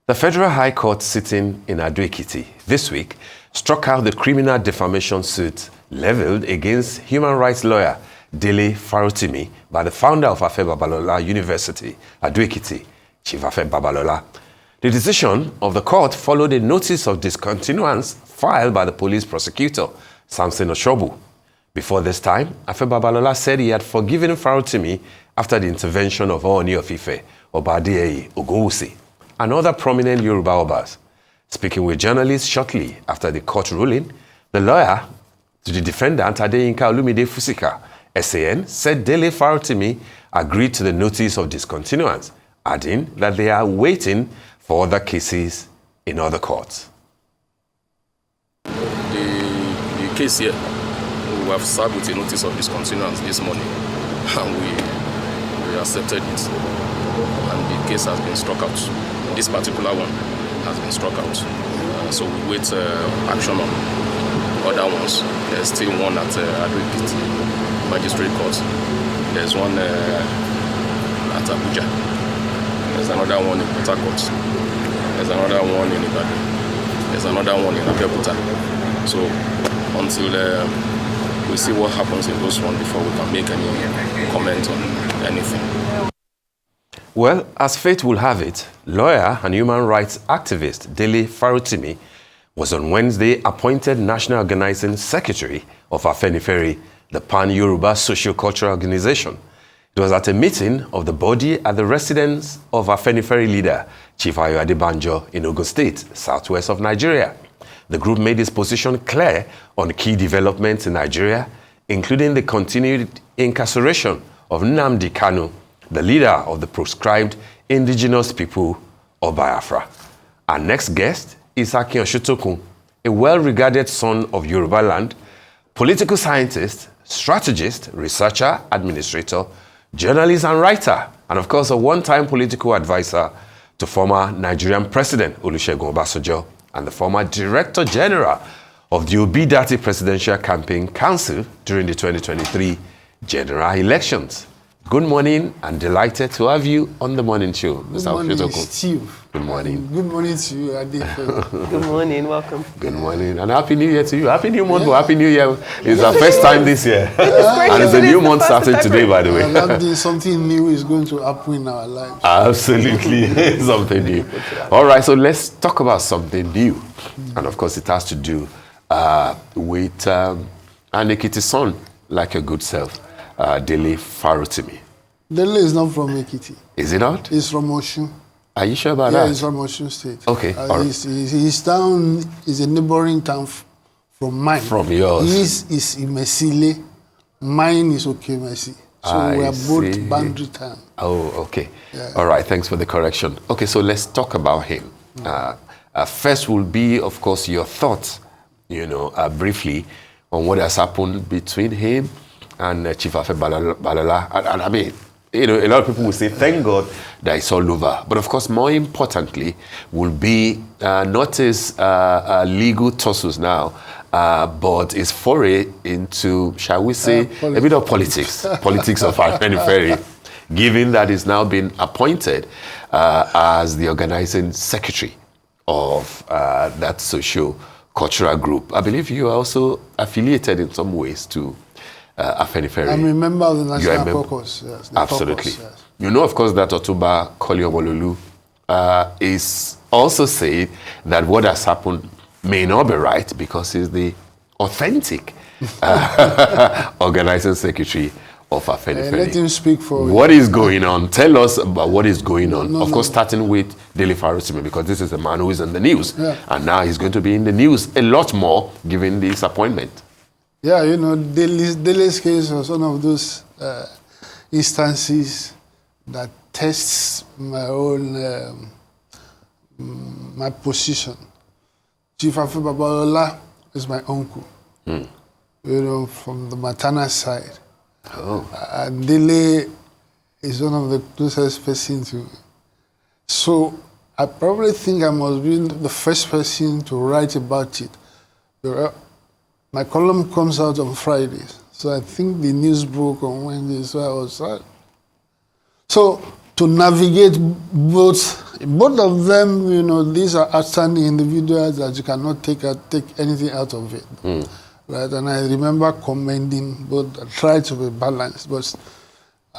The Federal High Court sitting in Ado-Ekiti this week struck out the criminal defamation suit leveled against human rights lawyer Dele Farotimi by the founder of Afe Babalola University, Ado-Ekiti, Chief Afe Babalola. The decision of the court followed a notice of discontinuance filed by the police prosecutor, Samson Oshobu. Before this time, Afe Babalola said he had forgiven Farotimi after the intervention of Ooni of Ife, Oba Adeyeye Ogunwusi, and other prominent Yoruba Obas. Speaking with journalists shortly after the court ruling, the lawyer to the defendant, Adeyinka Olumide Fusika, SAN, said Dele Farotimi agreed to the notice of discontinuance, adding that they are waiting for other cases in other courts. The case here, we have served with a notice of discontinuance this morning, and we accepted it, and the case has been struck out. This particular one has been struck out, so we wait action on other ones. There's still one at Ado-Ekiti Magistrate Court. There's one at Abuja. There's another one in Port Harcourt. There's another one in Ibadan. There's another one in Abeokuta. So until we see what happens in those ones before we can make any comment on anything. Well, as fate will have it, lawyer and human rights activist Dele Farotimi was on Wednesday appointed National Organizing Secretary of Afenifere, the Pan-Yoruba Socio-Cultural Organization. It was at a meeting of the body at the residence of Afenifere leader Chief Ayo Adebanjo in Ogun State, southwest of Nigeria. The group made its position clear on key developments in Nigeria, including the continued incarceration of Nnamdi Kanu, the leader of the proscribed indigenous people of Biafra. Our next guest is Akin Osuntokun, a well-regarded son of Yoruba land, political scientist, strategist, researcher, administrator, journalist and writer, and of course a one-time political advisor to former Nigerian President Olusegun Obasanjo and the former Director General of the Obidati Presidential Campaign Council during the 2023 general elections. Good morning, and delighted to have you on the morning show, Mr. Good morning, Steve. Good morning. Good morning to you, Adefo. Good morning, welcome. Good morning, and Happy New Year to you. Happy New Month, but Happy New Year. It's our first time this year. And it's a new month starting today, by the way. That means something new is going to happen in our lives. Absolutely, something new. All right, so let's talk about something new. And of course, it has to do with an Ekiti son, like your good self. Dele Farotimi. Dele is not from Ekiti. Is he not? He's from Osun. Are you sure about that? Yeah, he's from Osun State. Okay. His town is a neighboring town from mine. From yours? His is Imesile. Mine is Okemesi. So we are both boundary town. Oh, okay. Yeah. All right, thanks for the correction. Okay, so let's talk about him. First will be, of course, your thoughts, briefly on what has happened between him and Chief Afe Babalola. And I mean, a lot of people will say, thank God that it's all over. But of course, more importantly, will be not his legal tussles now, but his foray into, shall we say, a bit of politics, politics of Afenifere, given that he's now been appointed as the organizing secretary of that socio-cultural group. I believe you are also affiliated in some ways to Afenifere. I'm a member of the National Caucus. Yes, absolutely. Caucus, yes. You know, of course, that Otuba Koliomololu is also saying that what has happened may not be right because he's the authentic organizing secretary of Afenifere. Let him speak for what is going on. Tell us about what is going on. Of course, starting with Dele Farotimi, because this is a man who is in the news. Yeah. And now he's going to be in the news a lot more given this appointment. Yeah, Dele's case was one of those instances that tests my own my position. Chief Afe Babalola is my uncle, from the maternal side. Oh. And Dele is one of the closest person to me. So I probably think I must be the first person to write about it. My column comes out on Fridays, so I think the news broke on Wednesday, so I was sad. So to navigate both both of them, these are outstanding individuals that you cannot take anything out of it. Right? And I remember commending both, try to be balanced, but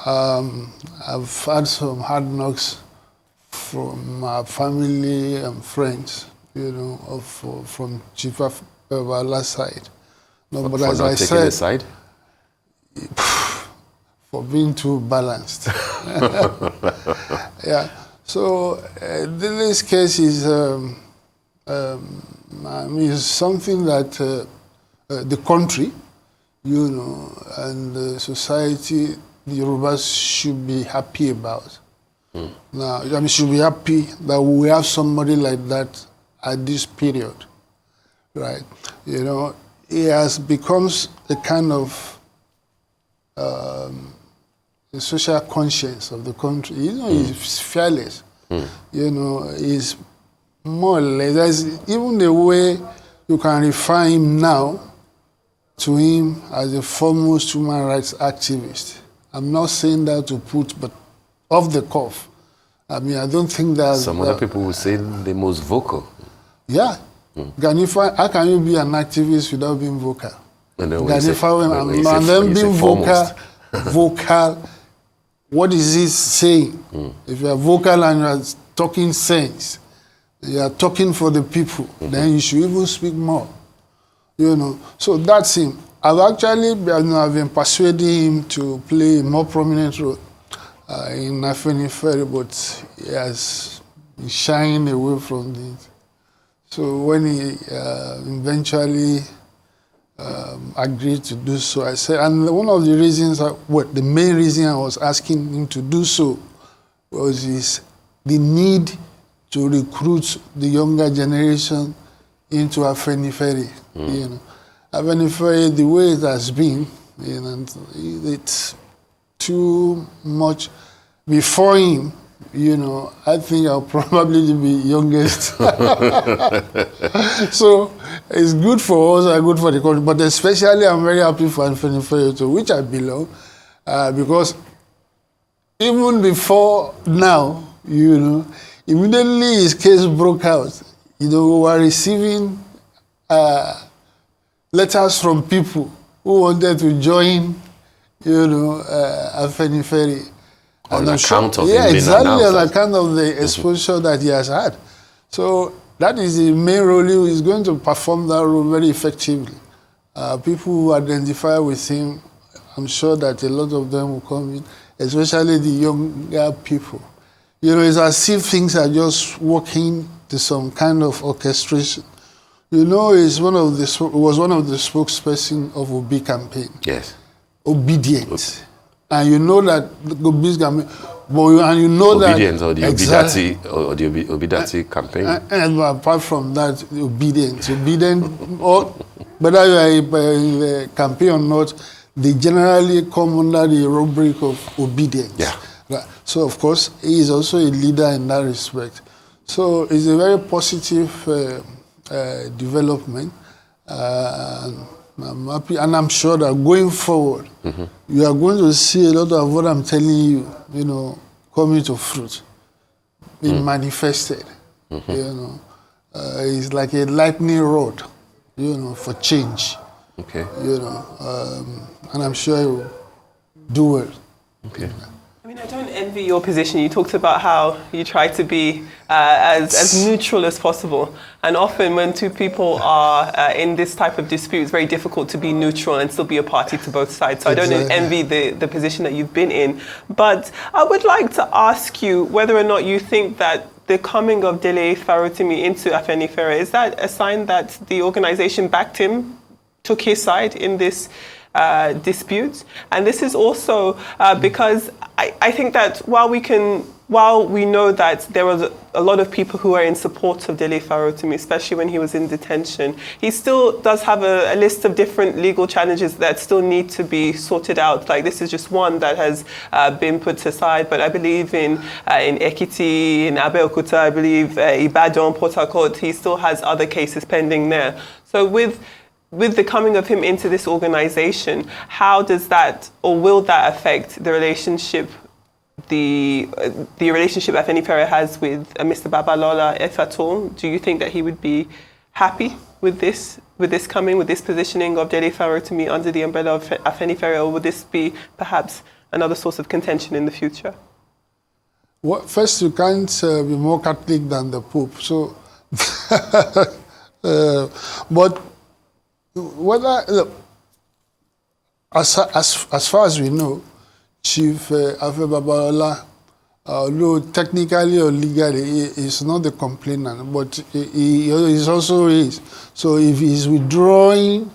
I've had some hard knocks from my family and friends, from Chief Babala's side. No, but for as not I taking said, a side? for being too balanced. Yeah. So this case is is something that the country, and the society, the Yorubas should be happy about. Now, should be happy that we have somebody like that at this period, right? It has become a kind of the social conscience of the country. He's fearless. He's more or less. There's even the way you can refer him now to him as a foremost human rights activist. I'm not saying that to put, but off the cuff. I don't think that... Some other people will say the most vocal. Yeah. How can you be an activist without being vocal? And then being vocal, what is he saying? If you are vocal and you are talking sense, you are talking for the people, then you should even speak more. So that's him. I've been persuading him to play a more prominent role in Afenifere, but he has been shying away from it. So when he eventually agreed to do so, I said, and one of the reasons, the main reason I was asking him to do so was the need to recruit the younger generation into Afenifere. Afenifere, the way it has been, it's too much. Before him, I think I'll probably be youngest. So it's good for us and good for the country, but especially I'm very happy for Afenifere, to which I belong, because even before now, immediately his case broke out. We were receiving letters from people who wanted to join, Afenifere. On account of him being exactly announced. On account of the exposure that he has had. So that is the main role. He is going to perform that role very effectively. People who identify with him, I'm sure that a lot of them will come in, especially the younger people. It's as if things are just working to some kind of orchestration. He was one of the spokesperson of Obi campaign. Yes. Obedience. And you know that Obi's campaign, and you know obedience, that... or the exactly, Obidati campaign. And apart from that, obedience, or whether you are in the campaign or not, they generally come under the rubric of obedience. Yeah. Right. So, of course, he is also a leader in that respect. So, it's a very positive development. I'm happy, and I'm sure that going forward, you are going to see a lot of what I'm telling you, coming to fruit, being manifested. It's like a lightning rod, for change. Okay. And I'm sure you will do well. Okay. I don't envy your position. You talked about how you try to be as neutral as possible. And often when two people are in this type of dispute, it's very difficult to be neutral and still be a party to both sides. So exactly. I don't envy the position that you've been in. But I would like to ask you whether or not you think that the coming of Dele Farotimi into Afenifere, is that a sign that the organization backed him, took his side in this dispute? And this is also because I think that while we know that there was a lot of people who are in support of Dele Farotimi, especially when he was in detention, he still does have a list of different legal challenges that still need to be sorted out. Like, this is just one that has been put aside, but I believe in Ekiti, in Abeokuta, I believe Ibadan, Port Harcourt, he still has other cases pending there. So with the coming of him into this organization, how does that, or will that affect the relationship the relationship Afenifere has with Mr. Babalola, if at all? Do you think that he would be happy with this coming, with this positioning of Dele Farotimi under the umbrella of Afenifere, or would this be perhaps another source of contention in the future? Well, first, you can't be more Catholic than the Pope. So, but whether look, as far as we know, Chief Afe Babalola, although technically or legally he is not the complainant, but he is also is. So if he's withdrawing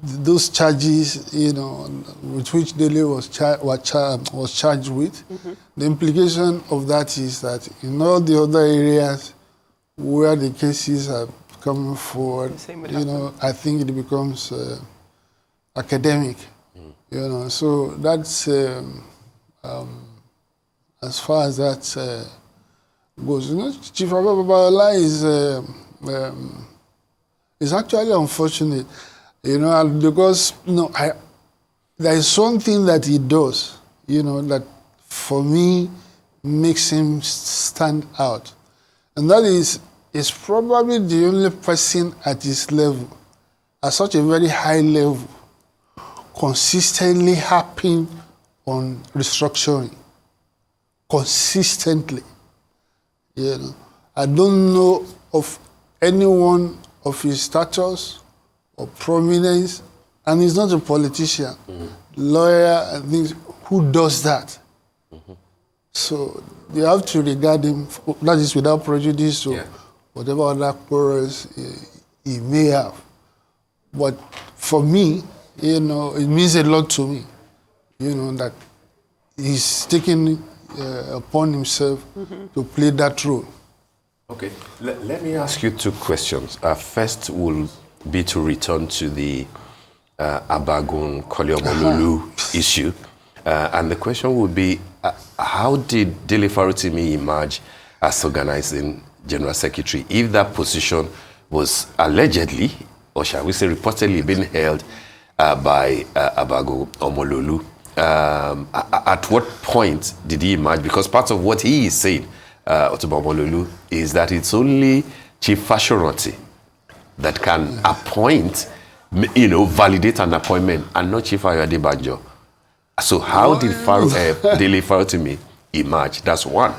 those charges, with which Dele was charged with, the implication of that is that in all the other areas where the cases are coming forward, I think it becomes academic. So that's as far as that goes. Chief Babalola is actually unfortunate, because there is something that he does, that for me makes him stand out, and that is probably the only person at his level, at such a very high level, consistently harping on restructuring. Consistently. I don't know of anyone of his status or prominence, and he's not a politician, lawyer, and things, who does that. So you have to regard him, that is without prejudice to whatever other quarrels he may have. But for me, it means a lot to me, that he's taking upon himself to play that role. Okay, let me ask you two questions. First will be to return to the Abagun Koliomololu issue. And the question would be, how did Dele Farotimi emerge as organizing general secretary if that position was allegedly, or shall we say reportedly, being held by Abagun Omololu? At what point did he emerge? Because part of what he is saying, Otumba Omololu, is that it's only Chief Fashoranti that can appoint, validate an appointment, and not Chief Ayode Banjo. So how did Dele Farotimi emerge? That's one.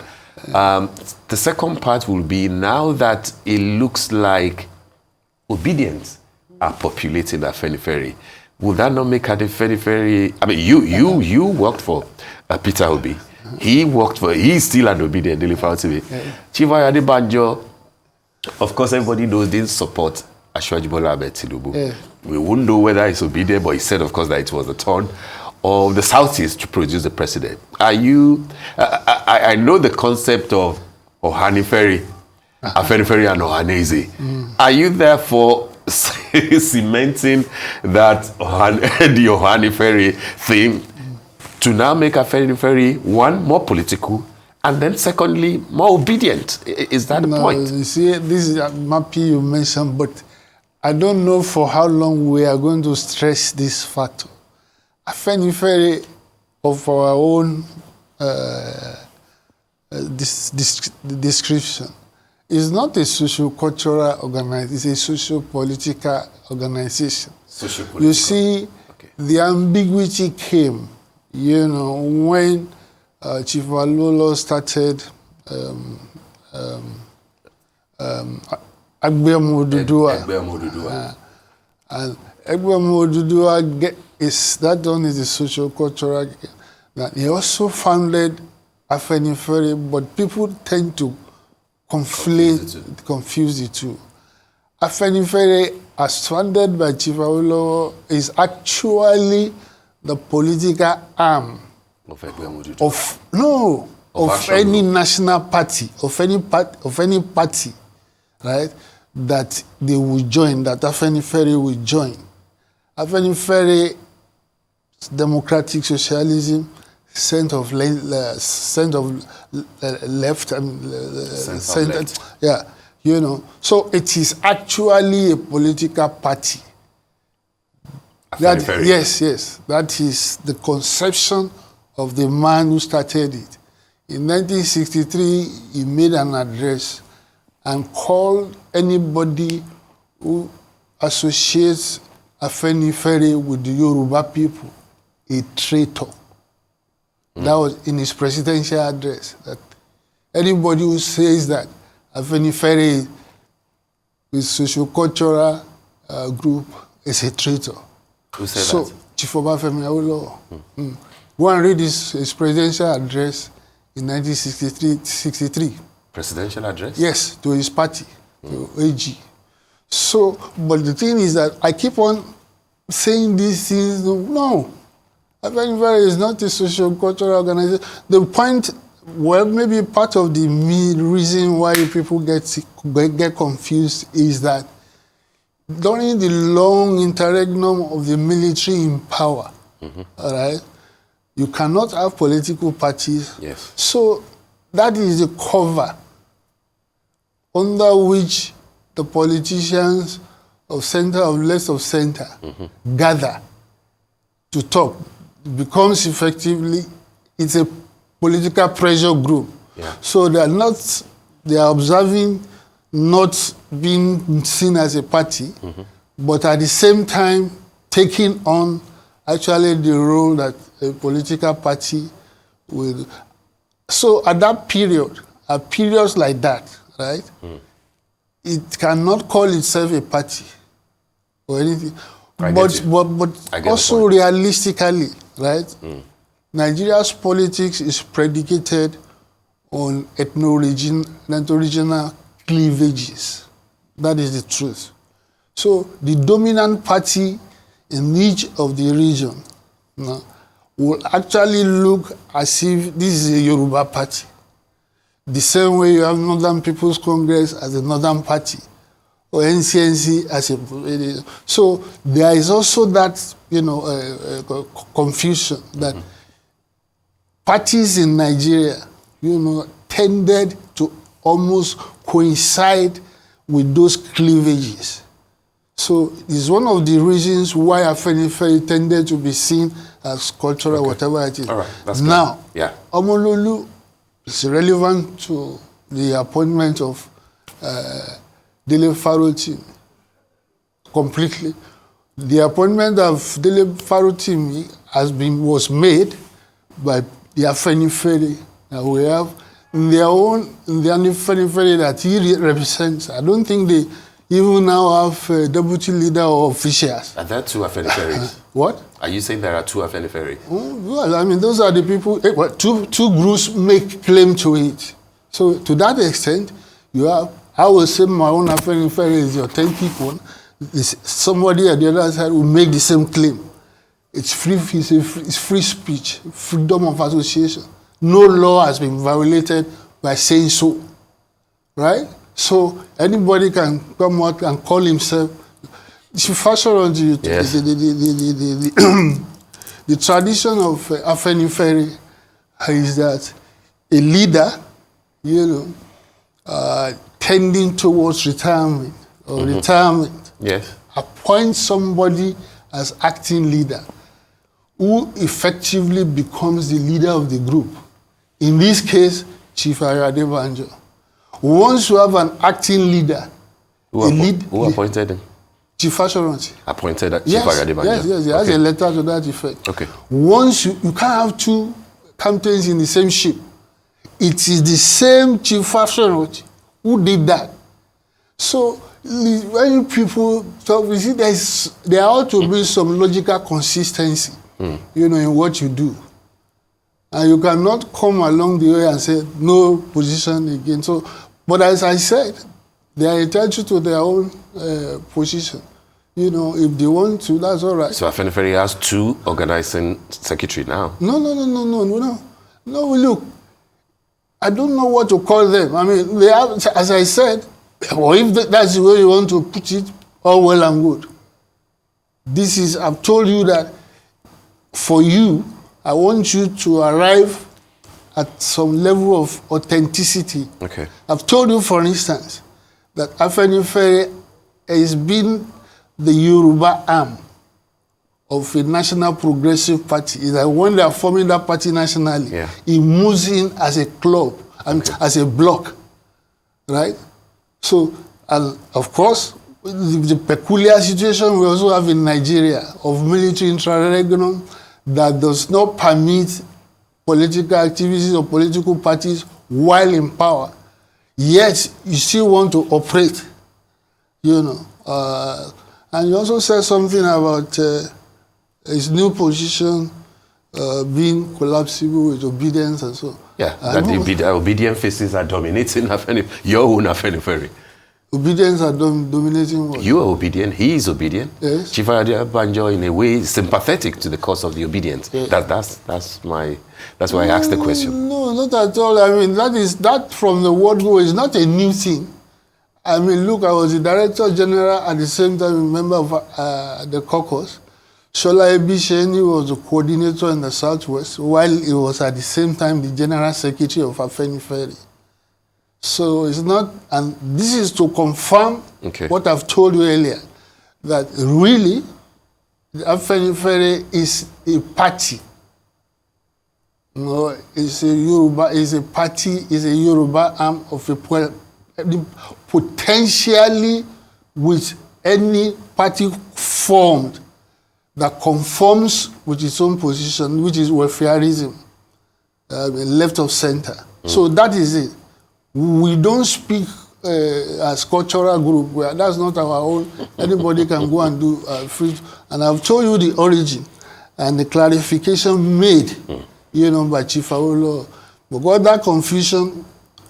The second part will be, now that it looks like obedience are populating Afenifere, would that not make Afenifere? I mean, you worked for Peter Obi. He's still an obedient Dele Farotimi. Chief Ayode Banjo, of course, everybody knows, didn't support Asiwaju Bola Ahmed Tinubu. We wouldn't know whether he's obedient, but he said, of course, that it was the turn of the Southeast to produce the president. Are you? I know the concept of Afenifere and Ohaneze. Are you therefore cementing that the Afenifere theme to now make Afenifere, one, more political, and then secondly, more obedient? Is that the point? You see, this is a Mappy you mentioned, but I don't know for how long we are going to stress this factor. Afenifere, of our own description, is not a socio-cultural organization, it's a socio-political organization. You see, the ambiguity came, when Chief Walolo started Agbemu Odudua. And Agbemu Odudua that one is the socio-cultural. He also founded Afenifere, but people tend to confuse the two. Afenifere, as founded by Chief Awolowo, is actually the political arm of any national party, of any party, right? That they will join, that Afenifere will join. Afenifere, democratic socialism, center of left, center, So it is actually a political party. Yes, that is the conception of the man who started it. In 1963, he made an address and called anybody who associates Afenifere with the Yoruba people a traitor. That was in his presidential address. That anybody who says that Afenifere is socio-cultural group is a traitor. Who said So, that? Chief Obafemi Awolowo. Go and read his presidential address in 1963. Presidential address? Yes, to his party, to AG. So, but the thing is that I keep on saying these things. No, Afenifere is not a social-cultural organization. The point, well, maybe part of the reason why people get confused is that during the long interregnum of the military in power, all right, you cannot have political parties. Yes. So that is the cover under which the politicians of center, of left of center, gather to talk. It becomes effectively, it's a political pressure group. Yeah. So they are observing not being seen as a party, but at the same time taking on actually the role that a political party will. So at that period, at periods like that, right, it cannot call itself a party or anything. I But get you. but I get the also point. realistically, right, Nigeria's politics is predicated on ethno-regional cleavages. That is the truth. So the dominant party in each of the region will actually look as if this is a Yoruba party. The same way you have Northern People's Congress as a Northern Party, or NCNC as a. So there is also that confusion that parties in Nigeria, tended to almost coincide with those cleavages. So it's one of the reasons why Afenifere tended to be seen as cultural, whatever it is. All right, that's now, good. Yeah. Omololu is relevant to the appointment of Dele Farotimi completely. The appointment of Dele Farotimi was made by the Afenifere that we have in the Afenifere that he represents. I don't think they even now have a deputy leader or officials. Are there two Afeniferes? What? Are you saying there are two Afenifere? Well, I mean, those are the people. Two groups make claim to it. So to that extent, you have. I will say my own Afenifere is the authentic one. Somebody at the other side will make the same claim. It's free. It's free speech, freedom of association. No law has been violated by saying so, right? So anybody can come out and call himself. Yes. The tradition of Afenifere is that a leader, tending towards retirement or retirement, Yes. appoints somebody as acting leader who effectively becomes the leader of the group. In this case, Chief Adebanjo. Once you have an acting leader, Who appointed him? Chief Assurance. Appointed Chief Yes, Adebanjo. yes, he has a letter to that effect. Okay. Once you can't have two captains in the same ship. It is the same Chief Assurance who did that. So when people talk, you see, there ought to be some logical consistency, in what you do. And you cannot come along the way and say, no position again. So, but as I said, they are entitled to their own position. If they want to, that's all right. So Afenifere has two organizing secretary now. No, look, I don't know what to call them. I mean, they have, as I said, or if that's the way you want to put it, all well and good. I've told you that for you, I want you to arrive at some level of authenticity. Okay. I've told you, for instance, that Afenifere has been the Yoruba arm of a national progressive party is that when they are forming that party nationally, Yeah. it moves in as a club, and as a bloc, right? So, and of course, the peculiar situation we also have in Nigeria of military intra-regnum that does not permit political activities or political parties while in power, yet you still want to operate, you know. And you also said something about his new position being collapsible with obedience and so. Yeah, that the obedient faces are dominating your own Afenifere. Obedience are dominating what? You are obedient, he is obedient. Yes. Chief Banjo, in a way, is sympathetic to the cause of the obedience. Yes. That's why I asked the question. No, not at all. I mean, that from the word go is not a new thing. I mean, look, I was the Director General at the same time a member of the caucus. Shola Ebisheni was the coordinator in the Southwest, while he was at the same time the General Secretary of Afenifere. So it's not, and this is to confirm what I've told you earlier, that really the Afenifere is a party. No, it's a party, is a Yoruba arm of a potentially with any party formed that conforms with its own position, which is welfareism, left of center. So that is it. We don't speak as cultural group. That's not our own. Anybody can go and do free. And I've told you the origin and the clarification made, by Chief Awolo. Because that confusion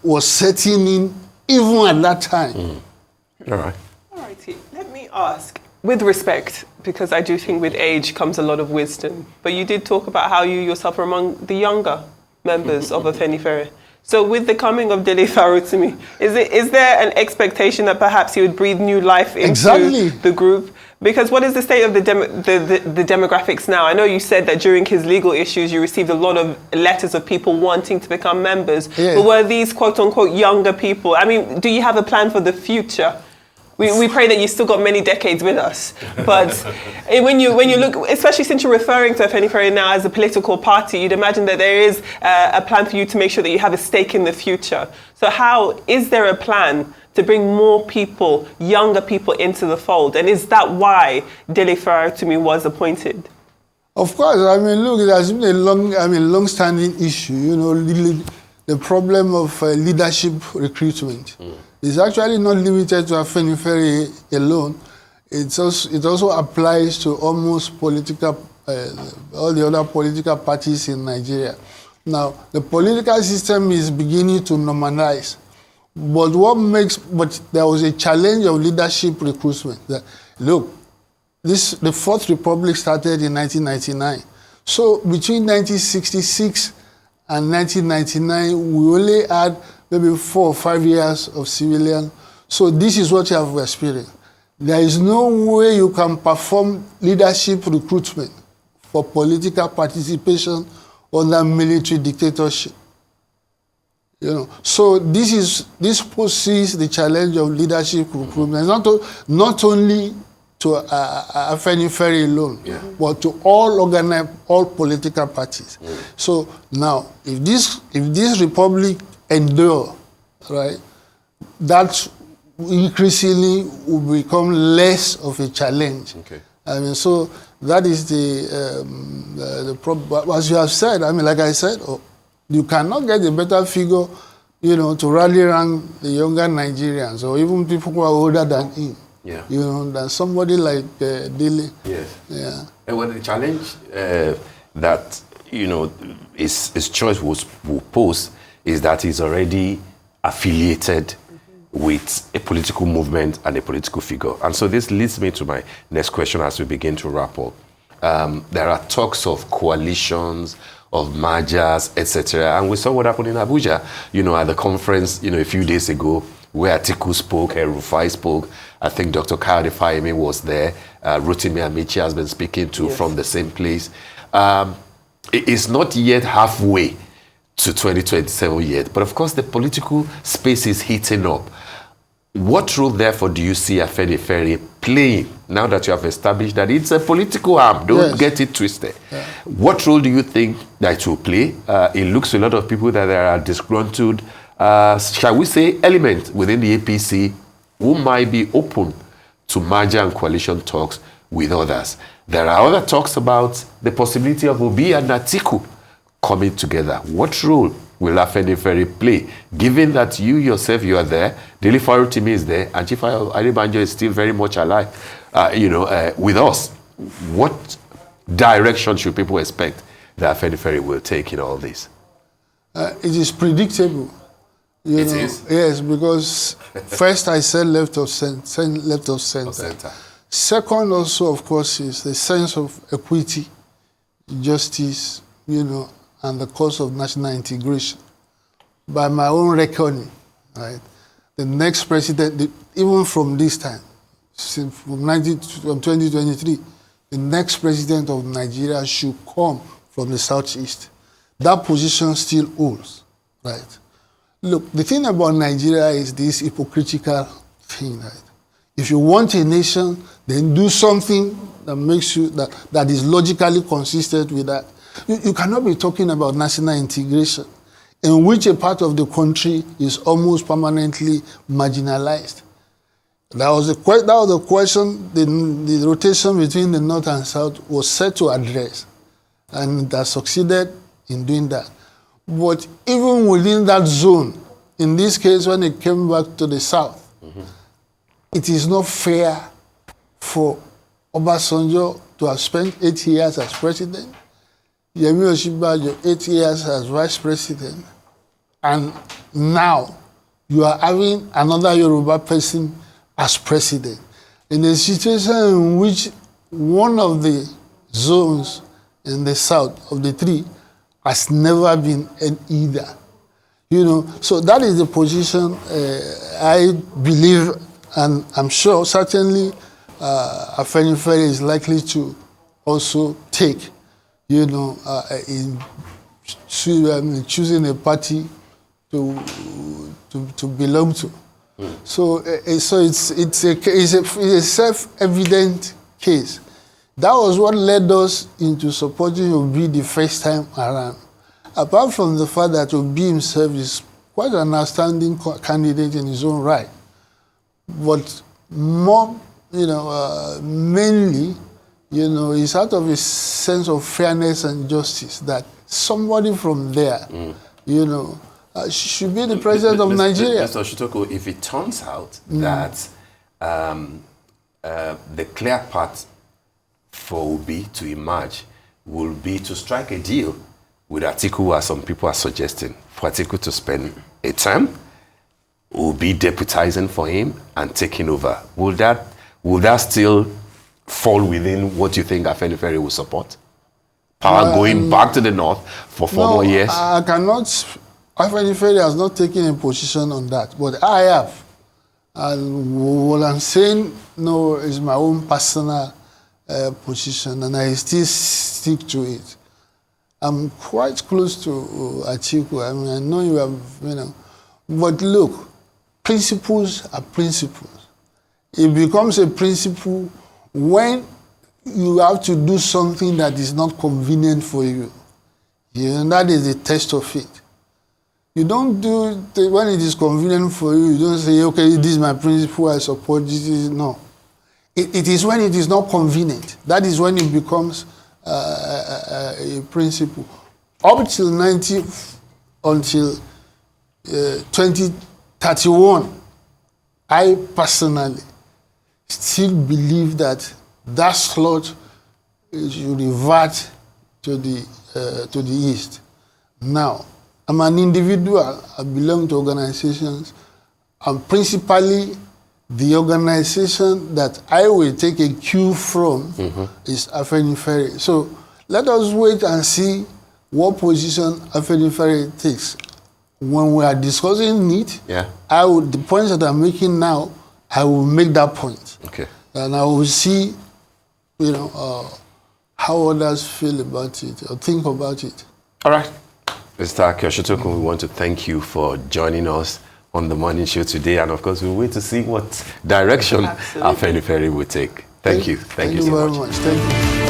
was setting in even at that time. All right. All righty. Let me ask, with respect, because I do think with age comes a lot of wisdom, but you did talk about how you yourself are among the younger members of Afenifere. So with the coming of Dele Farotimi, is there an expectation that perhaps he would breathe new life into the group? Because what is the state of the demographics now? I know you said that during his legal issues, you received a lot of letters of people wanting to become members. Yeah. But were these quote-unquote younger people? I mean, do you have a plan for the future? We pray that you still got many decades with us. But when you look, especially since you're referring to Afenifere now as a political party, you'd imagine that there is a plan for you to make sure that you have a stake in the future. So is there a plan to bring more people, younger people, into the fold? And is that why Dele Farotimi was appointed? Of course. I mean, look, it has been a long-standing issue. The problem of leadership recruitment. It's actually not limited to Afenifere alone. It also applies to almost all the other political parties in Nigeria. Now, the political system is beginning to normalize. But there was a challenge of leadership recruitment. Look, the Fourth Republic started in 1999. So between 1966 and 1999, we only had maybe 4 or 5 years of civilian. So this is what you have experienced. There is no way you can perform leadership recruitment for political participation under military dictatorship. So this poses the challenge of leadership recruitment, not only to Afenifere alone, but to all political parties. So now, if this republic endure, right, that increasingly will become less of a challenge. I mean, so that is the problem. As you have said, I mean, like I said, you cannot get a better figure, to rally around the younger Nigerians or even people who are older than him. Than somebody like Dele. Yes. Yeah. And when the challenge that his choice will pose is that he's already affiliated with a political movement and a political figure. And so this leads me to my next question as we begin to wrap up. There are talks of coalitions, of mergers, etc. And we saw what happened in Abuja, at the conference, a few days ago, where Atiku spoke, Rufai spoke. I think Dr. Kayode Fayemi was there. Rotimi Amici has been speaking to from the same place. It's not yet halfway to 2027 yet, but of course the political space is heating up. What role, therefore, do you see Afenifere playing now that you have established that it's a political arm? Don't get it twisted. Yeah. What role do you think that it will play? It looks to a lot of people that there are disgruntled, shall we say, elements within the APC who might be open to merger and coalition talks with others. There are other talks about the possibility of Obi and Atiku coming together. What role will Afenifere play, given that you yourself, you are there, Dele Farotimi is there, and Chief Adebanjo is still very much alive, with us? What direction should people expect that Afenifere will take in all this? It is predictable. It is? Yes, because first I said left of center. Second also, of course, is the sense of equity, justice, and the cause of national integration. By my own reckoning, right, the next president, even from this time, from 2023, the next president of Nigeria should come from the southeast. That position still holds, right? Look, the thing about Nigeria is this hypocritical thing, right? If you want a nation, then do something that makes you, that is logically consistent with that. You cannot be talking about national integration in which a part of the country is almost permanently marginalized. That was a question the rotation between the North and South was set to address, and that succeeded in doing that. But even within that zone, in this case, when it came back to the South, it is not fair for Obasanjo to have spent 8 years as president, Yemi Osinbajo 8 years as vice president, and now you are having another Yoruba person as president in a situation in which one of the zones in the South of the three has never been in either. So that is the position I believe, and I'm sure certainly Afenifere is likely to also take, in choosing a party to belong to. So it's a self-evident case. That was what led us into supporting Obi the first time around. Apart from the fact that Obi himself is quite an outstanding candidate in his own right, but more, mainly, it's out of a sense of fairness and justice that somebody from there, should be the president of Nigeria. Mr. Osuntokun, if it turns out that the clear path for Obi to emerge will be to strike a deal with Atiku, as some people are suggesting, for Atiku to spend a term, Obi deputizing for him and taking over. Will that still fall within what you think Afenifere will support? Power going back to the north for 4 more years? I cannot. Afenifere has not taken a position on that, but I have. And what I'm saying no is my own personal position, and I still stick to it. I'm quite close to Atiku. I mean, I know you have, but look, principles are principles. It becomes a principle when you have to do something that is not convenient for you. That is the test of it. You don't do when it is convenient for you. You don't say, okay, this is my principle, I support this. No. It is when it is not convenient. That is when it becomes a principle. Up till 2031, I personally still believe that slot should revert to the east. Now, I'm an individual. I belong to organizations, and principally the organization that I will take a cue from is Afenifere. So let us wait and see what position Afenifere takes. When we are discussing it, the points that I'm making now, I will make that point. Okay. And I will see, how others feel about it or think about it. All right. Mr. Osuntokun, we want to thank you for joining us on the morning show today. And of course, we'll wait to see what direction Absolutely. Afenifere will take. Thank you. Thank you so very much. much. Thank you.